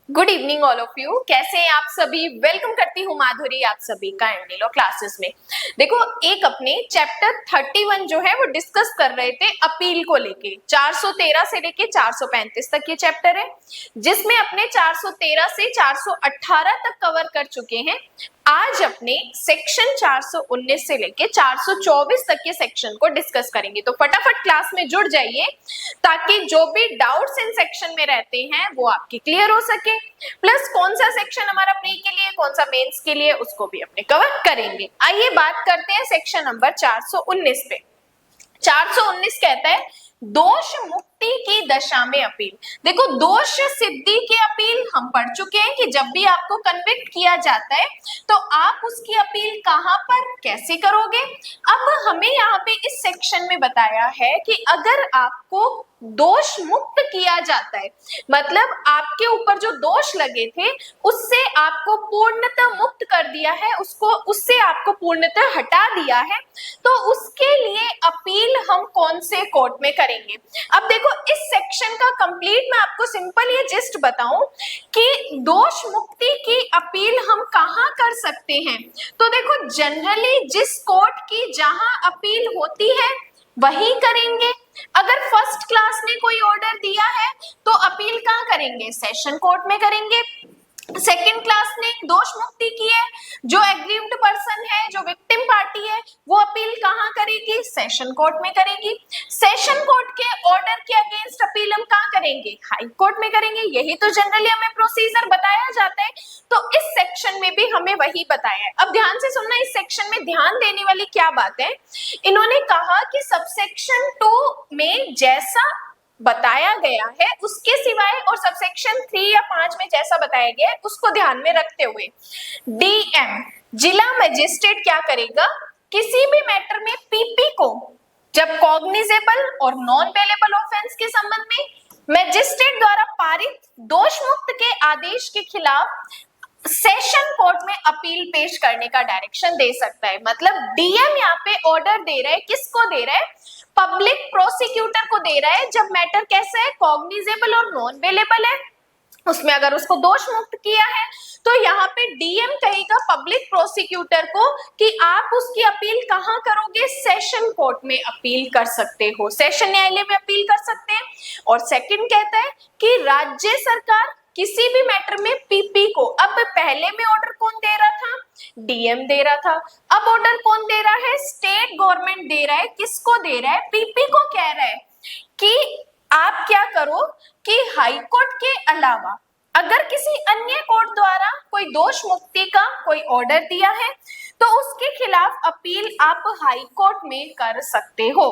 Good evening all of you. कैसे हैं आप सभी? वेलकम करती हूँ माधुरी आप सभी का एंडिलो क्लासेस में। देखो, एक अपने चैप्टर 31 जो है वो डिस्कस कर रहे थे अपील को लेके। 413 से लेके 435 तक ये चैप्टर है, जिसमें अपने 413 से 418 तक कवर कर चुके हैं। आज अपने सेक्शन 419 से लेके 424 तक के सेक्शन को डिस्कस करेंगे। तो फटाफट क्लास में जुड़ जाइए ताकि जो भी डाउट्स इन सेक्शन में रहते हैं वो आपके क्लियर हो सके। प्लस कौन सा सेक्शन हमारा प्री के लिए, कौन सा मेंस के लिए, उसको भी अपने कवर करेंगे। आइए बात करते हैं सेक्शन नंबर 419 पे। 419 कहता है दोष मुक्ति की दशा में अपील। देखो, दोष सिद्धि की अपील हम पढ़ चुके हैं कि जब भी आपको कन्विक्ट किया जाता है तो आप उसकी अपील कहां पर कैसे करोगे। अब हमें यहाँ पे इस सेक्शन में बताया है कि अगर आपको दोष मुक्त किया जाता है, मतलब आपके ऊपर जो दोष लगे थे उससे आपको पूर्णतः मुक्त कर दिया है, उससे आपको पूर्णतः हटा दिया है, तो उसके लिए अपील हम कौन से कोर्ट में करेंगे। अब देखो, इस सेक्शन का कंप्लीट मैं आपको सिंपल ये जिस्ट बताऊं कि दोष मुक्ति की अपील हम कहां कर सकते हैं। तो देखो, जनरली जिस कोर्ट की जहां अपील होती है वही करेंगे। अगर फर्स्ट क्लास ने कोई ऑर्डर दिया है तो अपील कहां करेंगे? सेशन कोर्ट में करेंगे। सेकेंड क्लास ने दोष मुक्ति की है, जो एग्रीव्ड पर्सन है, जो विक्टिम पार्टी है, वो अपील कहां करेगी? सेशन कोर्ट में करेगी। सेशन कोर्ट के ऑर्डर के अगेंस्ट अपील हम कहां करेंगे? हाई कोर्ट में करेंगे। यही तो जनरली हमें प्रोसीजर बताया जाता है, तो इस सेक्शन में भी हमें वही बताया है। अब ध्यान से सुनना, इस सेक्शन में ध्यान देने वाली क्या बात है। इन्होंने कहा कि सबसेक्शन 2 में जैसा बताया गया है उसके सिवाय और सबसेक्शन 3 या 5 में जैसा बताया गया है उसको ध्यान में रखते हुए डीएम जिला मजिस्ट्रेट क्या करेगा? किसी भी मैटर में पीपी को जब कॉग्निजेबल और नॉन बेलेबल ऑफेंस के संबंध में मजिस्ट्रेट द्वारा पारित दोष मुक्त के आदेश के खिलाफ सेशन कोर्ट में अपील पेश करने का डायरेक्शन दे सकता है। मतलब डीएम यहाँ पे ऑर्डर दे रहा है, किसको दे रहा है? पब्लिक प्रोसिक्यूटर को दे रहा है। जब मैटर कैसा है? कॉग्निजेबल और नॉन बेलेबल है, उसमें अगर उसको दोष मुक्त किया है तो यहाँ पे डीएम कहेगा पब्लिक प्रोसिक्यूटर को कि आप उसकी अपील कहां करोगे? सेशन कोर्ट में अपील कर सकते हो, सेशन न्यायालय में अपील कर सकते हैं। और सेकंड कहता है कि राज्य सरकार किसी भी मैटर में पीपी को, अब पहले में ऑर्डर कौन दे रहा था? डीएम दे रहा था। अब ऑर्डर कौन दे रहा है? स्टेट गवर्नमेंट दे रहा है। किसको दे रहा है? पीपी को कह रहा है कि आप क्या करो कि हाई कोर्ट के अलावा अगर किसी अन्य कोर्ट द्वारा कोई दोष मुक्ति का कोई ऑर्डर दिया है तो उसके खिलाफ अपील आप हाई कोर्ट में कर सकते हो।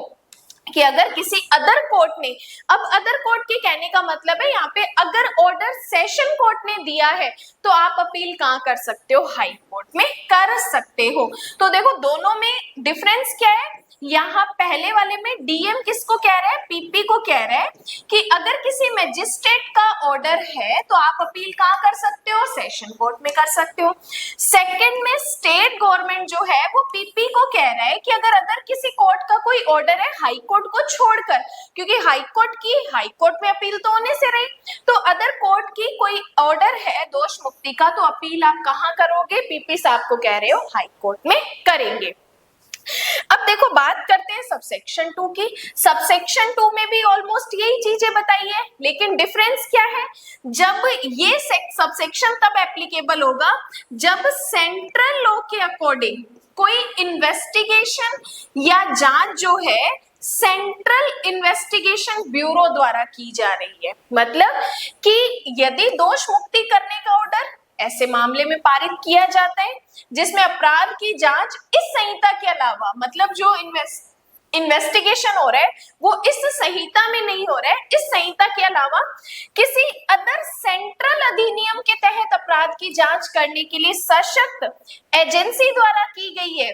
कि अगर किसी अदर कोर्ट ने, अब अदर कोर्ट के कहने का मतलब है यहाँ पे अगर ऑर्डर सेशन कोर्ट ने दिया है तो आप अपील कहाँ कर सकते हो? हाई कोर्ट में कर सकते हो। तो देखो, दोनों में डिफरेंस क्या है। यहाँ पहले वाले में डीएम किसको कह रहा है? पीपी को कह रहा है कि अगर किसी मजिस्ट्रेट का ऑर्डर है तो आप अपील कहाँ कर सकते हो? सेशन कोर्ट में कर सकते हो। सेकंड में स्टेट गवर्नमेंट जो है वो पीपी को कह रहा है कि अगर किसी कोर्ट का कोई ऑर्डर है हाई कोर्ट को छोड़कर, क्योंकि हाई कोर्ट में अपील तो होने से रही, तो अदर कोर्ट की कोई ऑर्डर है दोष मुक्ति का तो अपील आप कहाँ करोगे? पीपी साहब को कह रहे हो हाई कोर्ट में करेंगे। अब देखो, बात करते हैं सबसेक्शन 2 की। सबसेक्शन 2 में भी ऑलमोस्ट यही चीजें बताई है, लेकिन डिफरेंस क्या है? जब ये सबसेक्शन तब एप्लीकेबल होगा जब सेंट्रल लॉ के अकॉर्डिंग कोई इन्वेस्टिगेशन या जांच जो है सेंट्रल इन्वेस्टिगेशन ब्यूरो द्वारा की जा रही है। मतलब कि यदि दोष मुक्ति करने का ऑर्डर ऐसे मामले में पारित किया जाता है जिसमें अपराध की जांच इस संहिता के अलावा, मतलब जो इन्वेस्टिगेशन हो रहा है वो इस संहिता में नहीं हो रहा है, इस संहिता के अलावा किसी अदर सेंट्रल अधिनियम के तहत अपराध की जांच करने के लिए सशक्त एजेंसी द्वारा की गई है,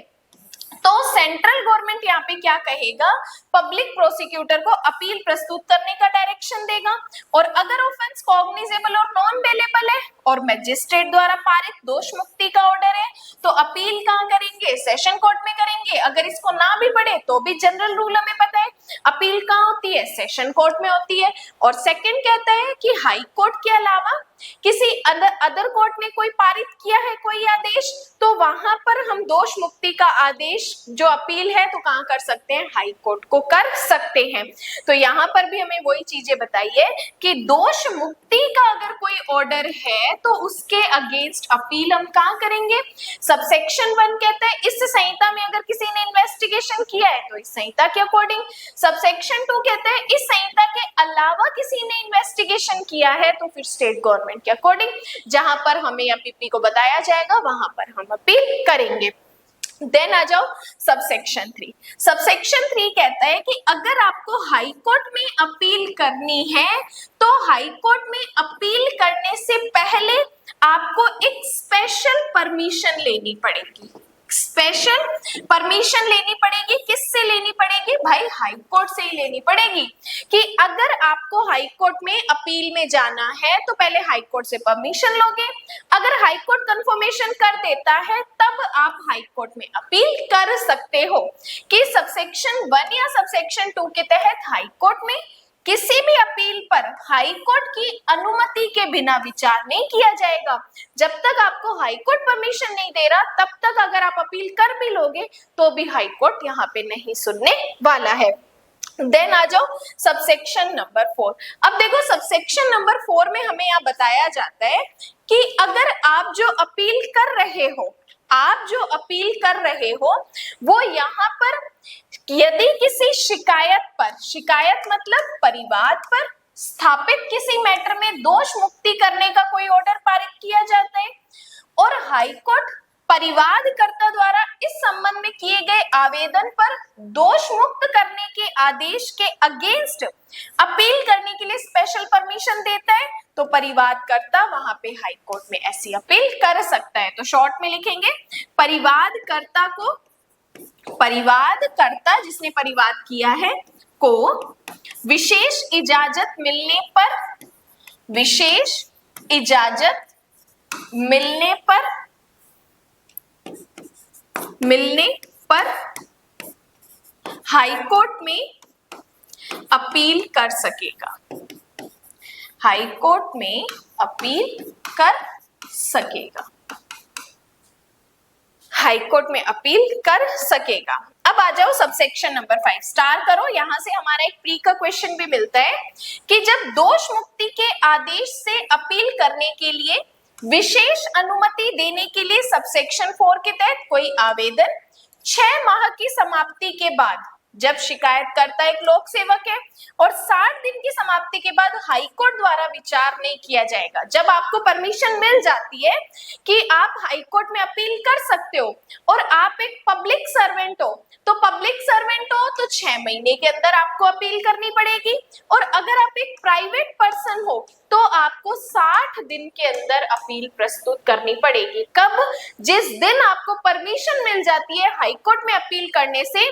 तो सेंट्रल गवर्नमेंट यहाँ पे क्या कहेगा? पब्लिक प्रोसिक्यूटर को अपील प्रस्तुत करने का डायरेक्शन देगा। और अगर ऑफेंस कॉग्निजेबल और नॉन बेलेबल है, और मजिस्ट्रेट द्वारा पारित दोष मुक्ति का ऑर्डर है, तो अपील कहाँ करेंगे? सेशन कोर्ट में करेंगे। अगर इसको ना भी पढ़े तो भी जनरल रूल हमें पता है, अपील कहाँ होती है? सेशन कोर्ट में होती है। और सेकंड कहता है कि हाई कोर्ट के अलावा किसी अदर कोर्ट ने कोई पारित किया है कोई आदेश, तो वहां पर हम दोष मुक्ति का आदेश जो अपील है तो कहाँ कर सकते हैं? हाई कोर्ट को कर सकते हैं। तो यहाँ पर भी हमें वही चीजें बताइए कि दोष मुक्ति का अगर कोई ऑर्डर है तो उसके अगेंस्ट अपील हम कहाँ करेंगे? सबसेक्शन 1 कहता है इस संहिता में अगर किसी ने इन्वेस्टिगेशन किया है तो इस संहिता के अकॉर्डिंग। सबसेक्शन 2 कहता है इस संहिता के अलावा किसी ने इन्वेस्टिगेशन किया है तो फिर स्टेट गवर्नमेंट के अकॉर्डिंग, जहां पर हमें एपीपी को बताया जाएगा वहां पर हम अपील करेंगे। देन आ जाओ सबसेक्शन 3। सबसेक्शन 3 कहता है कि अगर आपको हाई कोर्ट में अपील करनी है तो हाई कोर्ट में अपील करने से पहले आपको एक स्पेशल परमिशन लेनी पड़ेगी। स्पेशल परमिशन लेनी पड़ेगी। किससे लेनी पड़ेगी? भाई हाई कोर्ट से ही लेनी पड़ेगी। कि अगर आपको हाई कोर्ट में अपील में जाना है तो पहले हाई कोर्ट से परमिशन लोगे। अगर हाई कोर्ट कंफर्मेशन कर देता है तब आप हाई कोर्ट में अपील कर सकते हो। कि सबसेक्शन 1 या सबसेक्शन 2 के तहत हाई कोर्ट में किसी भी अपील पर हाई कोर्ट की अनुमति के बिना विचार नहीं किया जाएगा। जब तक आपको हाई कोर्ट परमिशन नहीं दे रहा तब तक अगर आप अपील कर भी लोगे तो भी हाई कोर्ट यहाँ पे नहीं सुनने वाला है। देन आ जाओ सबसेक्शन नंबर 4। अब देखो सबसेक्शन नंबर 4 में हमें यहाँ बताया जाता है कि अगर आप जो अपील कर रहे हो वो यहाँ पर यदि किसी शिकायत पर, शिकायत मतलब परिवाद पर स्थापित किसी मैटर में दोष मुक्ति करने का कोई ऑर्डर पारित किया जाता है और हाई कोर्ट परिवादकर्ता द्वारा इस संबंध में किए गए आवेदन पर दोष मुक्त करने के आदेश के अगेंस्ट अपील करने के लिए स्पेशल परमिशन देता है तो परिवादकर्ता वहां पे हाई कोर्ट में ऐसी अपील कर सकता है। तो शॉर्ट में लिखेंगे परिवादकर्ता जिसने परिवाद किया है को विशेष इजाजत मिलने पर हाई कोर्ट में अपील कर सकेगा। हाई कोर्ट में अपील कर सकेगा। हाई कोर्ट में अपील कर सकेगा। अब आ जाओ सबसेक्शन नंबर 5। स्टार करो, यहां से हमारा एक प्री का क्वेश्चन भी मिलता है कि जब दोष मुक्ति के आदेश से अपील करने के लिए विशेष अनुमति देने के लिए सबसेक्शन 4 के तहत कोई आवेदन 6 माह की समाप्ति के बाद, जब शिकायतकर्ता एक लोक सेवक है और 60 दिन की समाप्ति के बाद हाई कोर्ट द्वारा विचार नहीं किया जाएगा। जब आपको परमिशन मिल जाती है कि आप हाई कोर्ट में अपील कर सकते हो और आप एक पब्लिक सर्वेंट हो तो 6 महीने के अंदर आपको अपील करनी पड़ेगी और अगर आप एक प्राइवेट पर्सन हो तो आपको 60 दिन के अंदर अपील प्रस्तुत करनी पड़ेगी। कब? जिस दिन आपको परमिशन मिल जाती है हाई कोर्ट में अपील करने से,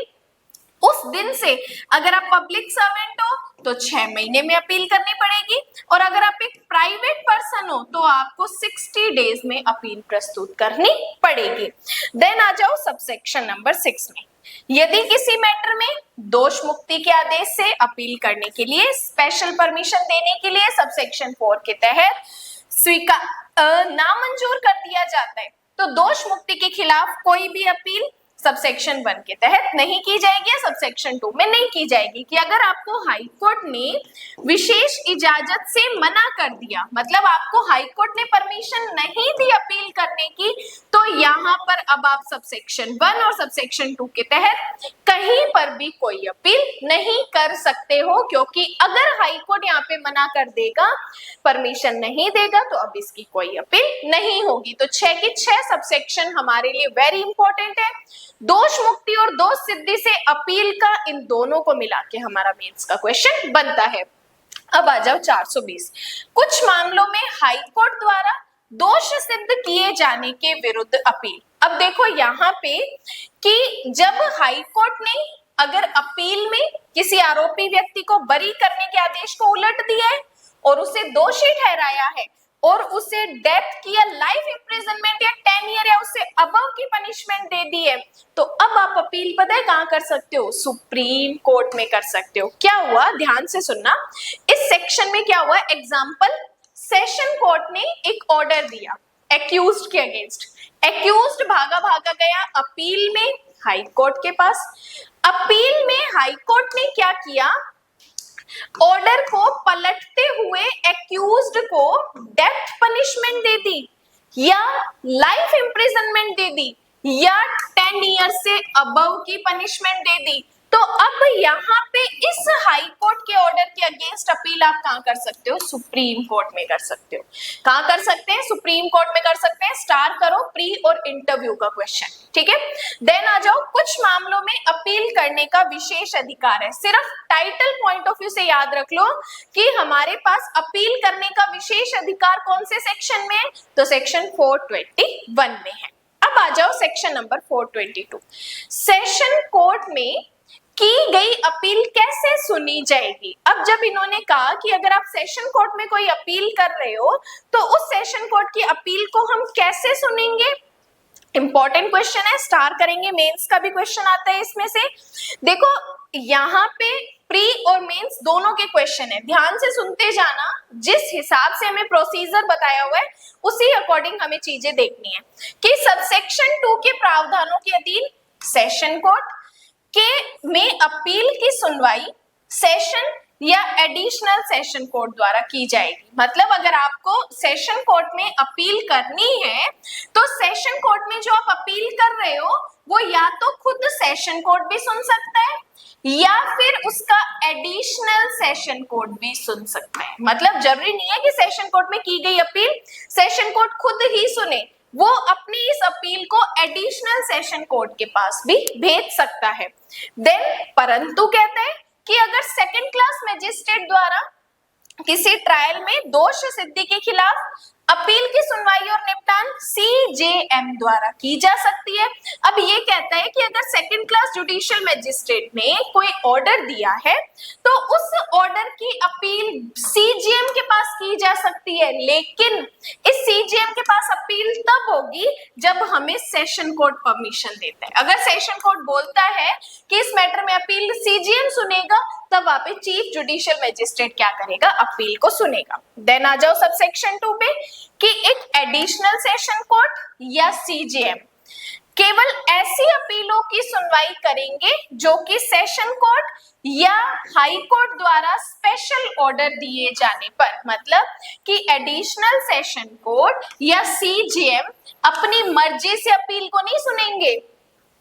उस दिन से अगर आप पब्लिक सर्वेंट हो तो 6 महीने में अपील करनी पड़ेगी और अगर आप एक प्राइवेट पर्सन हो तो आपको 60 डेज में अपील प्रस्तुत करनी पड़ेगी। देन आ जाओ सबसेक्शन नंबर 6 में। यदि किसी मैटर में दोष मुक्ति के आदेश से अपील करने के लिए स्पेशल परमिशन देने के लिए सबसेक्शन 4 के तहत नामंजूर कर दिया जाता है तो दोष मुक्ति के खिलाफ कोई भी अपील सबसेक्शन 1 के तहत नहीं की जाएगी या सबसेक्शन 2 में नहीं की जाएगी। कि अगर आपको हाई कोर्ट ने विशेष इजाजत से मना कर दिया, मतलब आपको हाई कोर्ट ने परमिशन नहीं दी अपील करने की, तो यहाँ पर अब आप सबसेक्शन 1 और सबसेक्शन 2 के तहत कहीं पर भी कोई अपील नहीं कर सकते हो, क्योंकि अगर हाई कोर्ट यहाँ पे मना कर देगा, परमिशन नहीं देगा, तो अब इसकी कोई अपील नहीं होगी। तो 6 की 6 सबसेक्शन हमारे लिए वेरी इंपॉर्टेंट है। दोष मुक्ति और दोष सिद्धि से अपील का, इन दोनों को मिला के हमारा मेंस का क्वेश्चन बनता है। अब आ जाओ 420। कुछ मामलों में हाई कोर्ट द्वारा दोष सिद्ध किए जाने के विरुद्ध अपील। अब देखो यहाँ पे कि जब हाई कोर्ट ने अगर अपील में किसी आरोपी व्यक्ति को बरी करने के आदेश को उलट दिया है और उसे दोषी ठहराया है, और उसे डेथ की या लाइफ इम्प्रिजनमेंट या 10 ईयर या उससे अबव की पनिशमेंट दे दी है, तो अब आप अपील पता है कहां कर सकते हो? सुप्रीम कोर्ट में कर सकते हो। क्या हुआ, ध्यान से सुनना, इस सेक्शन में क्या हुआ? एग्जाम्पल, सेशन कोर्ट ने एक ऑर्डर दिया एक्यूज्ड के अगेंस्ट, एक्यूज्ड भागा भागा गया अपील में हाई कोर्ट के पास। अपील में हाई कोर्ट ने क्या किया? ऑर्डर को पलटते हुए एक्यूज्ड को डेथ पनिशमेंट दे दी या लाइफ इम्प्रिजनमेंट दे दी या 10 ईयर से अबव की पनिशमेंट दे दी। तो अब यहाँ पे इस हाई कोर्ट के ऑर्डर के अगेंस्ट अपील आप कहां कर सकते हो? सुप्रीम कोर्ट में कर सकते हो। कहां कर सकते हैं? सुप्रीम कोर्ट में कर सकते हैं। स्टार करो प्री और इंटरव्यू का क्वेश्चन, ठीक है। देन आ जाओ, कुछ मामलों में अपील करने का विशेष अधिकार है। सिर्फ टाइटल पॉइंट ऑफ व्यू से याद रख लो कि हमारे पास अपील करने का विशेष अधिकार कौन से सेक्शन में है? तो सेक्शन 421 में है। अब आ जाओ सेक्शन नंबर 422। सेशन कोर्ट में की गई अपील कैसे सुनी जाएगी? अब जब इन्होंने कहा कि अगर आप सेशन कोर्ट में कोई अपील कर रहे हो तो उस सेशन कोर्ट की अपील को हम कैसे सुनेंगे? इंपॉर्टेंट क्वेश्चन है, स्टार करेंगे, मेंस का भी क्वेश्चन आता है इसमें से। देखो यहाँ पे प्री और मेंस दोनों के क्वेश्चन है, ध्यान से सुनते जाना। जिस हिसाब से हमें प्रोसीजर बताया हुआ है उसी अकॉर्डिंग हमें चीजें देखनी है कि सबसेक्शन 2 के प्रावधानों के अधीन सेशन कोर्ट के में अपील की सुनवाई सेशन या एडिशनल सेशन कोर्ट द्वारा की जाएगी। मतलब अगर आपको सेशन कोर्ट में अपील करनी है तो सेशन कोर्ट में जो आप अपील कर रहे हो वो या तो खुद सेशन कोर्ट भी सुन सकता है या फिर उसका एडिशनल सेशन कोर्ट भी सुन सकता है। मतलब जरूरी नहीं है कि सेशन कोर्ट में की गई अपील सेशन कोर्ट खुद ही सुने, वो अपनी इस अपील को एडिशनल सेशन कोर्ट के पास भी भेज सकता है। देन परंतु कहते हैं कि अगर सेकंड क्लास मजिस्ट्रेट द्वारा किसी ट्रायल में दोष सिद्धि के खिलाफ अपील की सुनवाई और निपटान सीजेएम द्वारा की जा सकती है। अब ये कहता है कि अगर सेकंड क्लास जुडिशियल मजिस्ट्रेट ने कोई ऑर्डर दिया है तो उस ऑर्डर की अपील सीजेएम के पास की जा सकती है, लेकिन इस सीजेएम के पास अपील तब होगी जब हमें सेशन कोर्ट परमिशन देता है। अगर सेशन कोर्ट बोलता है कि इस मैटर में अपील सीजेएम सुनेगा, तब वहां पे चीफ जुडिशियल मजिस्ट्रेट क्या करेगा? अपील को सुनेगा। देन आ जाओ सबसेक्शन 2 पे कि एक एडिशनल सेशन कोर्ट या सीजेएम केवल ऐसी अपीलों की सुनवाई करेंगे जो कि सेशन कोर्ट या हाई कोर्ट द्वारा स्पेशल ऑर्डर दिए जाने पर। मतलब कि एडिशनल सेशन कोर्ट या सीजेएम अपनी मर्जी से अपील को नहीं सुनेंगे,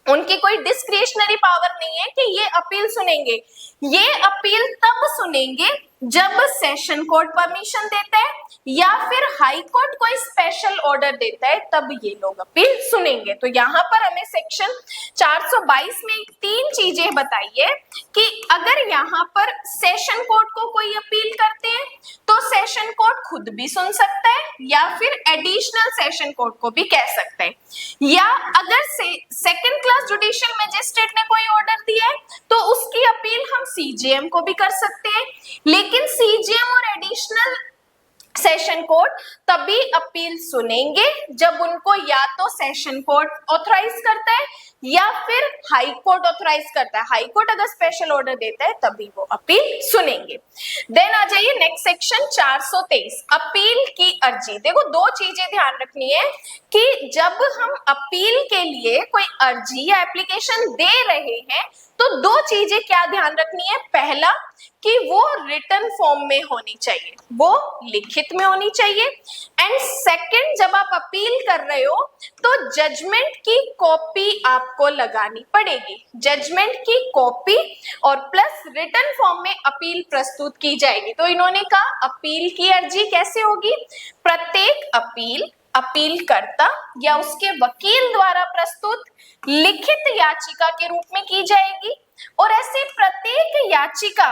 उनकी कोई डिस्क्रिशनरी पावर नहीं है कि ये अपील सुनेंगे। ये अपील तब सुनेंगे जब सेशन कोर्ट परमिशन देता है या फिर हाई कोर्ट कोई स्पेशल ऑर्डर देता है, तब ये लोग अपील सुनेंगे। तो यहाँ पर हमें सेक्शन 422 में 3 चीजें बताई है कि अगर यहाँ पर सेशन कोर्ट को कोई अपील करते हैं तो सेशन कोर्ट खुद भी सुन सकता है या फिर एडिशनल सेशन कोर्ट को भी कह सकता है, या अगर सेकंड क्लास जुडिशियल मजिस्ट्रेट ने कोई ऑर्डर दिया है तो उसकी अपील हम सीजेएम को भी कर सकते हैं, लेकिन सीजेएम और एडिशनल सेशन कोर्ट तभी अपील सुनेंगे जब उनको या तो सेशन कोर्ट ऑथराइज करता है या फिर हाई कोर्ट ऑथराइज करता है। हाई कोर्ट अगर स्पेशल ऑर्डर देता है तभी वो अपील सुनेंगे। देन आ जाइए नेक्स्ट सेक्शन 423 अपील की अर्जी। देखो 2 चीजें ध्यान रखनी है कि जब हम अपील के लिए कोई अर्जी या एप्लीकेशन दे रहे हैं तो 2 चीजें क्या ध्यान रखनी है। पहला कि वो रिटन फॉर्म में होनी चाहिए, वो लिखित में होनी चाहिए। एंड सेकंड, जब आप अपील कर रहे हो तो जजमेंट की कॉपी आपको लगानी पड़ेगी। जजमेंट की कॉपी और प्लस रिटन फॉर्म में अपील प्रस्तुत की जाएगी। तो इन्होंने कहा अपील की अर्जी कैसे होगी? प्रत्येक अपील अपीलकर्ता या उसके वकील द्वारा प्रस्तुत लिखित याचिका के रूप में की जाएगी और ऐसी प्रत्येक याचिका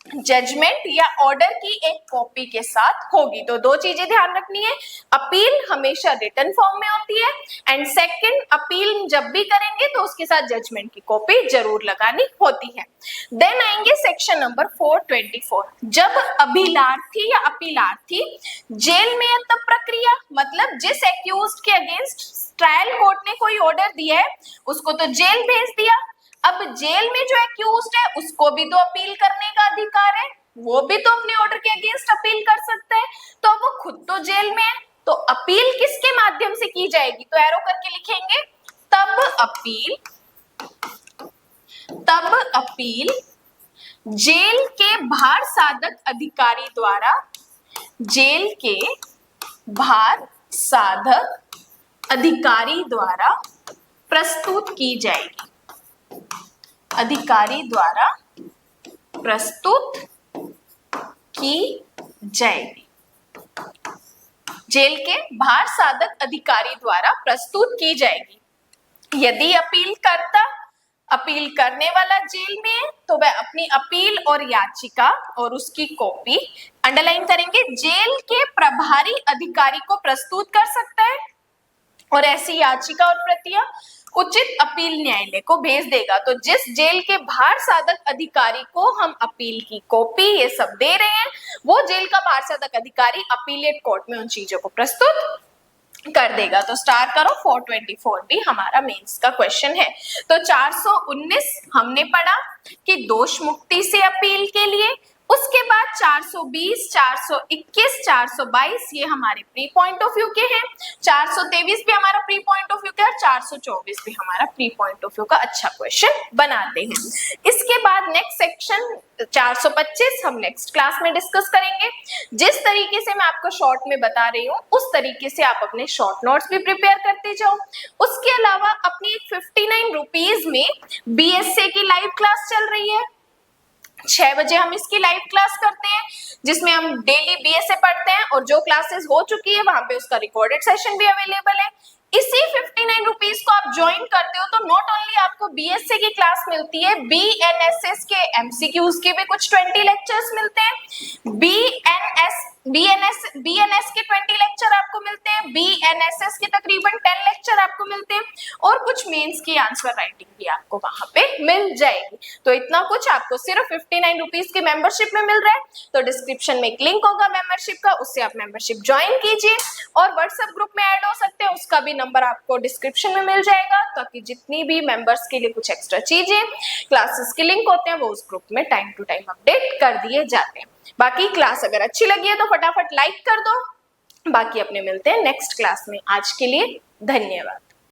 जजमेंट या ऑर्डर की एक कॉपी के साथ होगी। तो दो चीजें ध्यान रखनी है, अपील हमेशा रिटन फॉर्म में होती है, एंड सेकंड अपील जब भी करेंगे तो उसके साथ जजमेंट की कॉपी जरूर लगानी होती है। देन आएंगे सेक्शन नंबर 424। जब अभिलार्थी या अपीलार्थी जेल में है तब प्रक्रिया, मतलब जिस एक्यूज्ड के अगेंस्ट ट्रायल कोर्ट ने कोई ऑर्डर दिया है उसको तो जेल भेज दिया, अब जेल में जो एक्यूज्ड है उसको भी तो अपील करने का अधिकार है, वो भी तो अपने ऑर्डर के अगेंस्ट अपील कर सकता है, तो वो खुद तो जेल में है, तो अपील किसके माध्यम से की जाएगी, तो एरो करके लिखेंगे, तब अपील जेल के भार साधक अधिकारी द्वारा, जेल के भार साधक अधिकारी द्वारा प्रस्तुत की जाएगी, अधिकारी द्वारा प्रस्तुत की जाएगी, जेल के भार साधक अधिकारी द्वारा प्रस्तुत की जाएगी। यदि अपील करने वाला जेल में है तो वह अपनी अपील और याचिका और उसकी कॉपी, अंडरलाइन करेंगे, जेल के प्रभारी अधिकारी को प्रस्तुत कर सकता है और ऐसी याचिका और प्रतियां उचित अपील न्यायालय को भेज देगा। तो जिस जेल के भार साधक अधिकारी को हम अपील की कॉपी ये सब दे रहे हैं, वो जेल का भार साधक अधिकारी अपीलेट कोर्ट में उन चीजों को प्रस्तुत कर देगा। तो स्टार करो, 424 भी हमारा मेंस का क्वेश्चन है। तो 419 हमने पढ़ा कि दोष मुक्ति से अपील के लिए, उसके बाद 420, 421, 422 ये हमारे प्री पॉइंट ऑफ व्यू के हैं, 423 भी हमारा प्री पॉइंट ऑफ व्यू का है, 424 भी हमारा प्री पॉइंट ऑफ व्यू का अच्छा क्वेश्चन बनाते हैं। इसके बाद नेक्स्ट सेक्शन 425 हम नेक्स्ट क्लास में डिस्कस करेंगे। जिस तरीके से मैं आपको शॉर्ट में बता रही हूँ उस तरीके से आप अपने शॉर्ट नोट्स भी प्रिपेयर करते जाओ। उसके अलावा अपनी 59 रुपीज में बीएसए की लाइव क्लास चल रही है, 6 बजे हम इसकी लाइव क्लास करते हैं जिसमें हम डेली बीएसए पढ़ते हैं, और जो क्लासेस हो चुकी है वहां पे उसका रिकॉर्डेड सेशन भी अवेलेबल है। इसी 59 रुपीज को आप ज्वाइन करते हो तो नॉट ओनली आपको बीएसए की क्लास मिलती है, बीएनएसएस के एमसीक्यूज के भी कुछ 20 लेक्चर्स मिलते हैं, बीएनएस के 20 लेक्चर आपको मिलते हैं, बीएनएसएस के तकरीबन 10 लेक्चर आपको मिलते हैं, और कुछ मेंस की आंसर राइटिंग भी आपको वहां पे मिल जाएगी। तो इतना कुछ आपको सिर्फ 59 रुपीज की मेंबरशिप में मिल रहा है। तो डिस्क्रिप्शन में एक लिंक होगा मेंबरशिप का, उससे आप मेंबरशिप ज्वाइन कीजिए, और व्हाट्सएप ग्रुप में ऐड हो सकते हैं, उसका भी नंबर आपको डिस्क्रिप्शन में मिल जाएगा, ताकि जितनी भी मेंबर्स के लिए कुछ एक्स्ट्रा चीजें क्लासेस के लिंक होते हैं वो उस ग्रुप में टाइम टू टाइम अपडेट कर दिए जाते हैं। बाकी क्लास अगर अच्छी लगी है तो फटाफट लाइक कर दो, बाकी अपने मिलते हैं नेक्स्ट क्लास में। आज के लिए धन्यवाद।